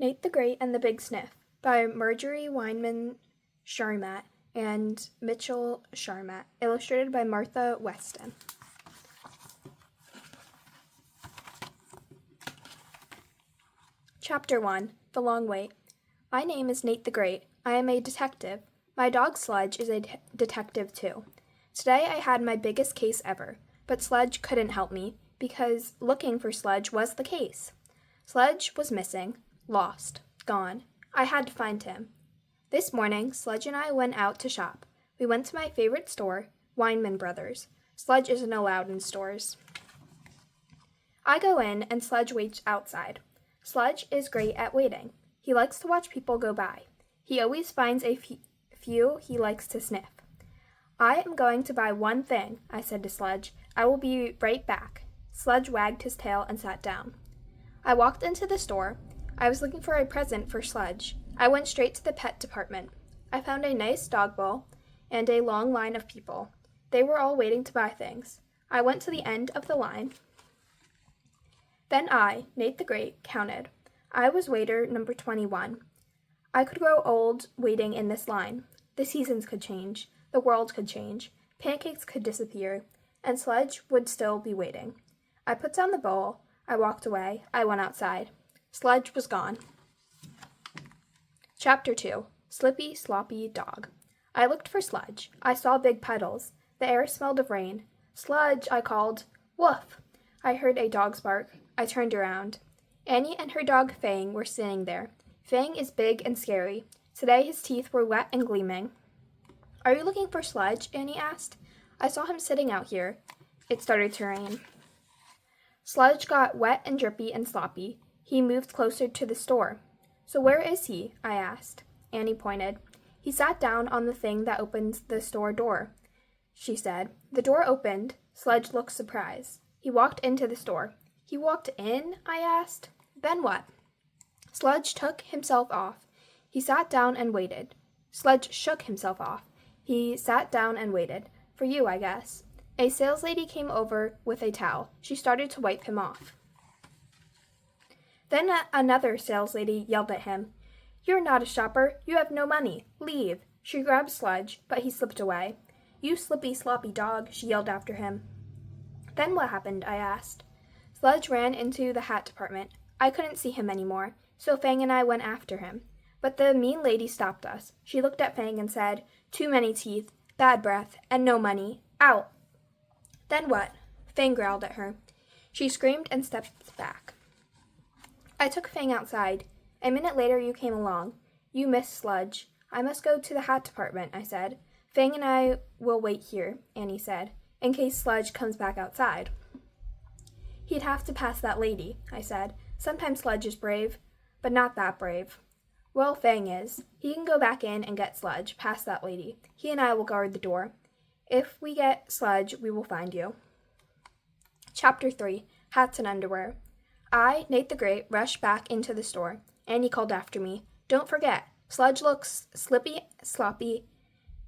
Nate the Great and the Big Sniff by Marjorie, Weinman, Sharmat, and Mitchell Sharmat, illustrated by Martha Weston. Chapter 1. The Long Wait. My name is Nate the Great. I am a detective. My dog Sludge is a detective too. Today I had my biggest case ever, but Sludge couldn't help me because looking for Sludge was the case. Sludge was missing, lost, gone. I had to find him. This morning, Sludge and I went out to shop. We went to my favorite store, Weinman Brothers. Sludge isn't allowed in stores. I go in and Sludge waits outside. Sludge is great at waiting. He likes to watch people go by. He always finds a few he likes to sniff. I am going to buy one thing, I said to Sludge. I will be right back. Sludge wagged his tail and sat down. I walked into the store. I was looking for a present for Sludge. I went straight to the pet department. I found a nice dog bowl and a long line of people. They were all waiting to buy things. I went to the end of the line. Then I, Nate the Great, counted. I was waiter number 21. I could grow old waiting in this line. The seasons could change. The world could change. Pancakes could disappear. And Sludge would still be waiting. I put down the bowl. I walked away. I went outside. Sludge was gone. Chapter 2. Slippy, Sloppy Dog. I looked for Sludge. I saw big puddles. The air smelled of rain. Sludge, I called. Woof! I heard a dog's bark. I turned around. Annie and her dog Fang were sitting there. Fang is big and scary. Today his teeth were wet and gleaming. Are you looking for Sludge? Annie asked. I saw him sitting out here. It started to rain. Sludge got wet and drippy and sloppy. He moved closer to the store. So where is he? I asked. Annie pointed. He sat down on the thing that opens the store door, she said. The door opened. Sludge looked surprised. He walked into the store. He walked in? I asked. Then what? Sludge took himself off. He sat down and waited. Sludge shook himself off. He sat down and waited. For you, I guess. A saleslady came over with a towel. She started to wipe him off. Then another saleslady yelled at him. You're not a shopper. You have no money. Leave. She grabbed Sludge, but he slipped away. You slippy, sloppy dog, she yelled after him. Then what happened? I asked. Sludge ran into the hat department. I couldn't see him anymore, so Fang and I went after him. But the mean lady stopped us. She looked at Fang and said, Too many teeth, bad breath, and no money. Out! Then what? Fang growled at her. She screamed and stepped back. I took Fang outside. A minute later you came along. You missed Sludge. I must go to the hat department, I said. Fang and I will wait here, Annie said, in case Sludge comes back outside. He'd have to pass that lady, I said. Sometimes Sludge is brave, but not that brave. Well, Fang is. He can go back in and get Sludge, past that lady. He and I will guard the door. If we get Sludge, we will find you. Chapter 3. Hats and Underwear. I, Nate the Great, rushed back into the store. Annie called after me. Don't forget, Sludge looks slippy, sloppy.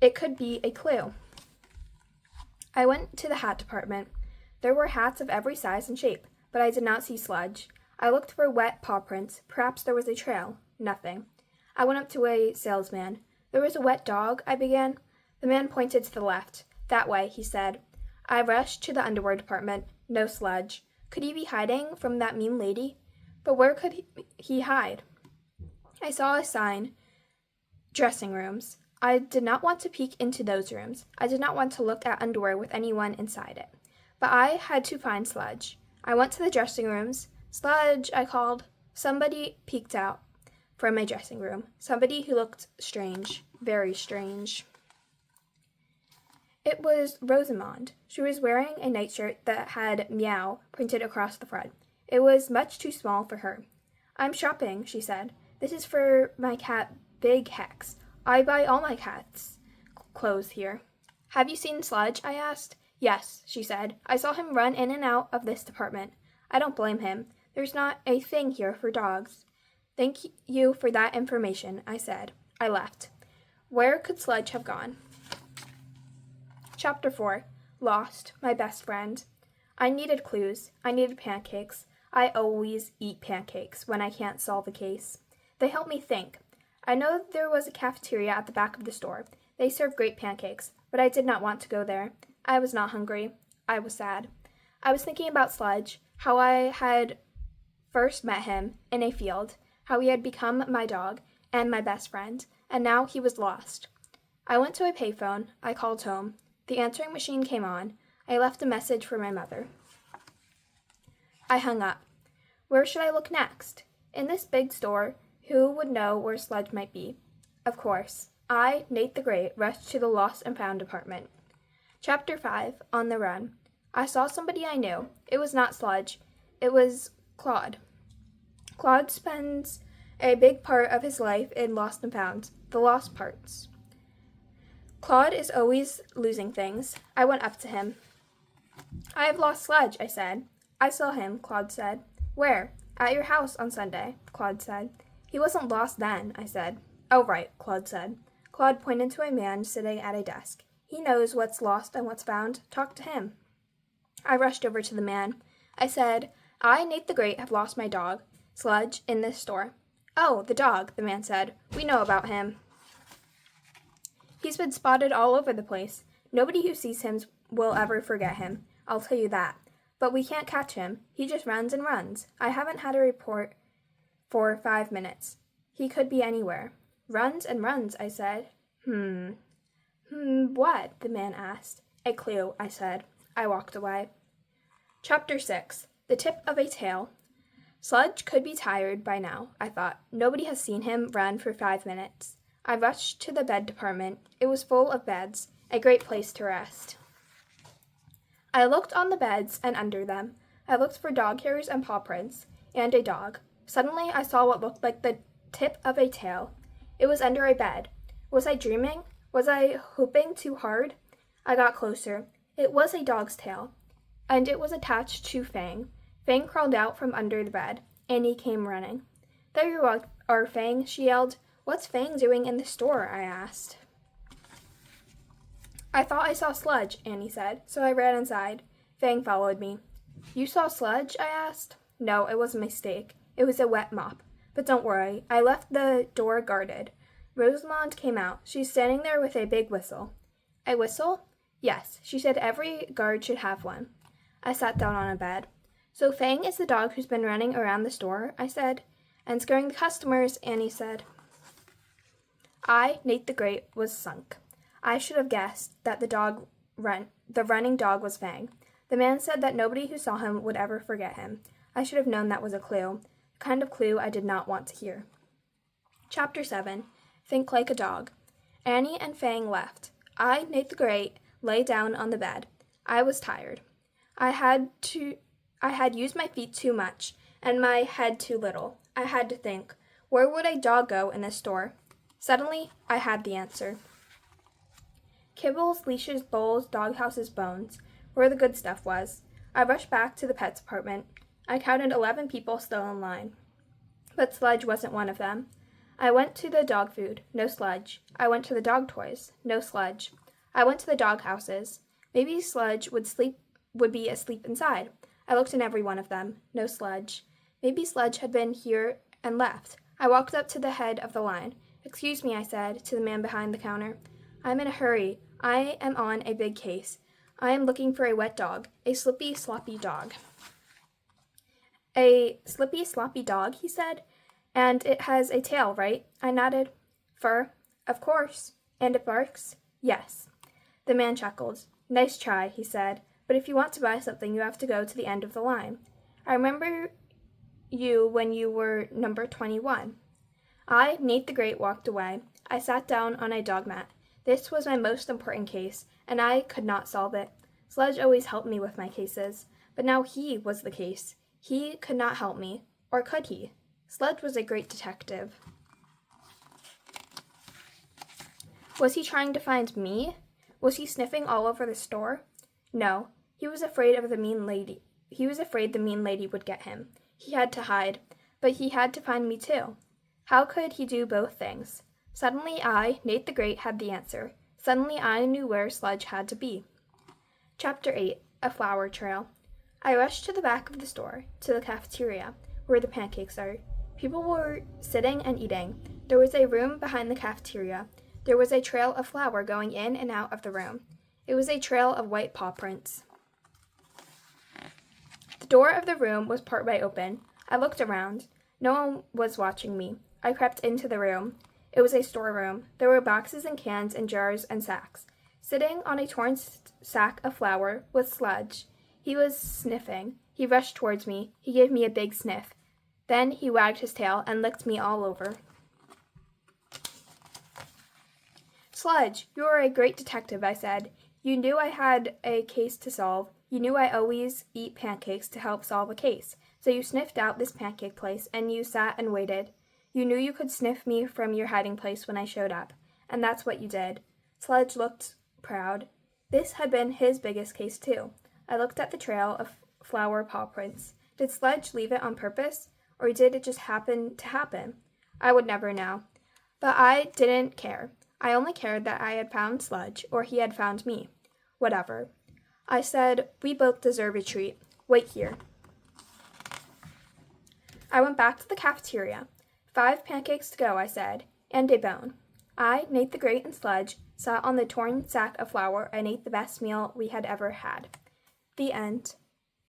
It could be a clue. I went to the hat department. There were hats of every size and shape, but I did not see Sludge. I looked for wet paw prints. Perhaps there was a trail. Nothing. I went up to a salesman. There was a wet dog, I began. The man pointed to the left. That way, he said. I rushed to the underwear department. No Sludge. Could he be hiding from that mean lady? But where could he hide? I saw a sign. Dressing rooms. I did not want to peek into those rooms. I did not want to look at underwear with anyone inside it. But I had to find Sludge. I went to the dressing rooms. Sludge, I called. Somebody peeked out from my dressing room. Somebody who looked strange. Very strange. It was Rosamond. She was wearing a nightshirt that had meow printed across the front. It was much too small for her. I'm shopping, she said. This is for my cat, Big Hex. I buy all my cat's clothes here. Have you seen Sludge? I asked. Yes, she said. I saw him run in and out of this department. I don't blame him. There's not a thing here for dogs. Thank you for that information, I said. I left. Where could Sludge have gone? Chapter 4. Lost, my best friend. I needed clues. I needed pancakes. I always eat pancakes when I can't solve a case. They helped me think. I know there was a cafeteria at the back of the store. They served great pancakes, but I did not want to go there. I was not hungry. I was sad. I was thinking about Sludge, how I had first met him in a field, how he had become my dog and my best friend, and now he was lost. I went to a payphone. I called home. The answering machine came on. I left a message for my mother. I hung up. Where should I look next? In this big store, who would know where Sludge might be? Of course, I, Nate the Great, rushed to the Lost and Found department. Chapter 5, On the Run. I saw somebody I knew. It was not Sludge. It was Claude. Claude spends a big part of his life in Lost and Found, the lost parts. Claude is always losing things. I went up to him. I have lost Sludge, I said. I saw him, Claude said. Where? At your house on Sunday, Claude said. He wasn't lost then, I said. Oh, right, Claude said. Claude pointed to a man sitting at a desk. He knows what's lost and what's found. Talk to him. I rushed over to the man. I said, I, Nate the Great, have lost my dog, Sludge, in this store. Oh, the dog, the man said. We know about him. He's been spotted all over the place. Nobody who sees him will ever forget him. I'll tell you that. But we can't catch him. He just runs and runs. I haven't had a report for 5 minutes. He could be anywhere. Runs and runs, I said. What? The man asked. A clue, I said. I walked away. Chapter 6, The Tip of a Tail. Sludge could be tired by now, I thought. Nobody has seen him run for 5 minutes. I rushed to the bed department. It was full of beds, a great place to rest. I looked on the beds and under them. I looked for dog hairs and paw prints, and a dog. Suddenly I saw what looked like the tip of a tail. It was under a bed. Was I dreaming? Was I hoping too hard? I got closer. It was a dog's tail, and it was attached to Fang. Fang crawled out from under the bed. Annie came running. There you are, Fang, she yelled. What's Fang doing in the store? I asked. I thought I saw Sludge, Annie said, so I ran inside. Fang followed me. You saw Sludge? I asked. No, it was a mistake. It was a wet mop. But don't worry, I left the door guarded. Rosamond came out. She's standing there with a big whistle. A whistle? Yes, she said every guard should have one. I sat down on a bed. So Fang is the dog who's been running around the store, I said, and scaring the customers, Annie said. I, Nate the Great, was sunk. I should have guessed that the running dog was Fang. The man said that nobody who saw him would ever forget him. I should have known that was a clue, the kind of clue I did not want to hear. Chapter 7, Think Like a Dog. Annie and Fang left. I, Nate the Great, lay down on the bed. I was tired. I had used my feet too much, and my head too little. I had to think, where would a dog go in this store? Suddenly, I had the answer. Kibbles, leashes, bowls, doghouses, bones, where the good stuff was. I rushed back to the pets department. I counted 11 people still in line. But Sludge wasn't one of them. I went to the dog food. No Sludge. I went to the dog toys. No Sludge. I went to the dog houses. Maybe Sludge would be asleep inside. I looked in every one of them. No Sludge. Maybe Sludge had been here and left. I walked up to the head of the line. Excuse me, I said to the man behind the counter. I'm in a hurry. I am on a big case. I am looking for a wet dog, a slippy, sloppy dog. A slippy, sloppy dog, he said. And it has a tail, right? I nodded. Fur? Of course. And it barks? Yes. The man chuckled. Nice try, he said. But if you want to buy something, you have to go to the end of the line. I remember you when you were number 21. I, Nate the Great, walked away. I sat down on a dog mat. This was my most important case, and I could not solve it. Sludge always helped me with my cases, but now he was the case. He could not help me, or could he? Sludge was a great detective. Was he trying to find me? Was he sniffing all over the store? No, he was afraid of the mean lady. He was afraid the mean lady would get him. He had to hide, but he had to find me too. How could he do both things? Suddenly I, Nate the Great, had the answer. Suddenly I knew where Sludge had to be. Chapter 8, A Flower Trail. I rushed to the back of the store, to the cafeteria, where the pancakes are. People were sitting and eating. There was a room behind the cafeteria. There was a trail of flour going in and out of the room. It was a trail of white paw prints. The door of the room was partway open. I looked around. No one was watching me. I crept into the room. It was a storeroom. There were boxes and cans and jars and sacks. Sitting on a torn sack of flour was Sludge. He was sniffing. He rushed towards me. He gave me a big sniff. Then he wagged his tail and licked me all over. Sludge, you are a great detective, I said. You knew I had a case to solve. You knew I always eat pancakes to help solve a case. So you sniffed out this pancake place, and you sat and waited. You knew you could sniff me from your hiding place when I showed up, and that's what you did. Sludge looked proud. This had been his biggest case, too. I looked at the trail of flour paw prints. Did Sludge leave it on purpose, or did it just happen to happen? I would never know. But I didn't care. I only cared that I had found Sludge, or he had found me. Whatever. I said, we both deserve a treat. Wait here. I went back to the cafeteria. 5 pancakes to go, I said, and a bone. I, Nate the Great, and Sludge sat on the torn sack of flour and ate the best meal we had ever had. The end.